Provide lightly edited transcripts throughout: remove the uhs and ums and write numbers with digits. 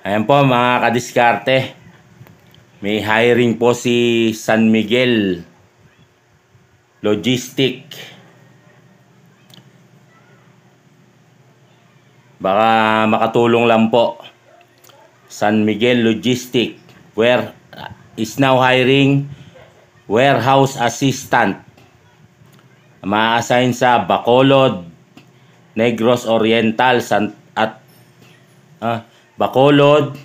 Ayan po mga kadiskarte. May hiring po si San Miguel Logistic. Baka makatulong lang po. San Miguel Logistic where is now hiring warehouse assistant. Ma-assign sa Bacolod, Negros Oriental Bacolod,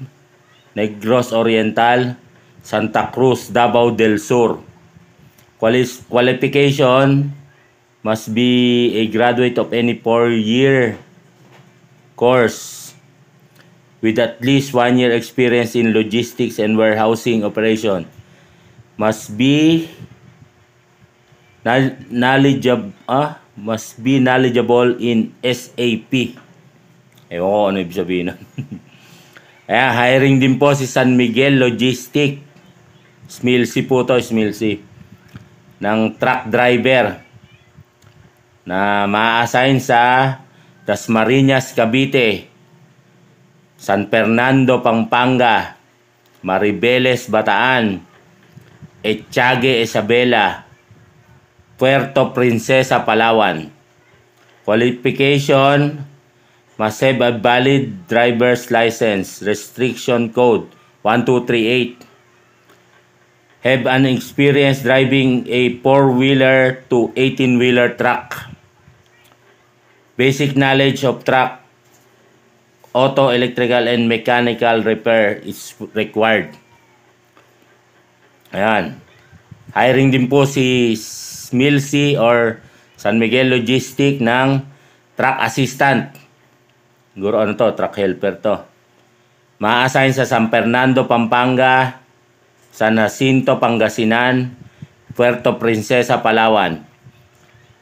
Negros Oriental, Santa Cruz, Davao del Sur. Qualification must be a graduate of any 4-year course with at least 1 year experience in logistics and warehousing operation. Must be knowledgeable in SAP. Ewan ko ano ibig sabihin nun. Ayan, hiring din po si San Miguel Logistic. Smilsi po to, Smilsi. Ng truck driver na ma-assign sa Dasmariñas, Cavite, San Fernando, Pampanga, Maribeles, Bataan, Etiague, Isabela, Puerto Princesa, Palawan. Qualification must have a valid driver's license, restriction code 1238. Have an experience driving a 4-wheeler to 18-wheeler truck. Basic knowledge of truck, auto, electrical, and mechanical repair is required. Ayan. Hiring din po si Smilsi or San Miguel Logistic ng truck assistant. Siguro ano to, truck helper to. Ma-assign sa San Fernando, Pampanga, San Jacinto, Pangasinan, Puerto Princesa, Palawan.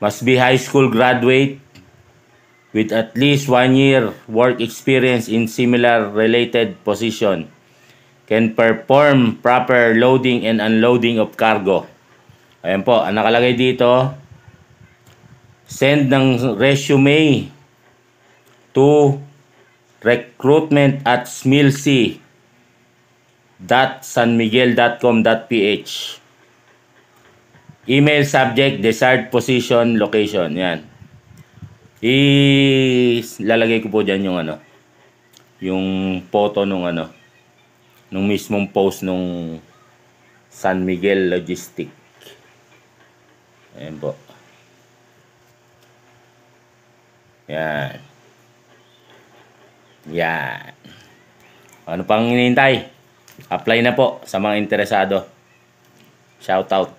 Must be high school graduate with at least 1 year work experience in similar related position. Can perform proper loading and unloading of cargo. Ayan po, ang nakalagay dito, send ng resume to recruitment@smilsi.sanmiguel.com.ph. Email subject, desired position, location. Yan. Ilalagay ko po dyan yung yung photo nung nung mismong post nung San Miguel Logistic. Ayan po. Yan. Yan. Ano pang hinihintay? Apply na po sa mga interesado. Shout out.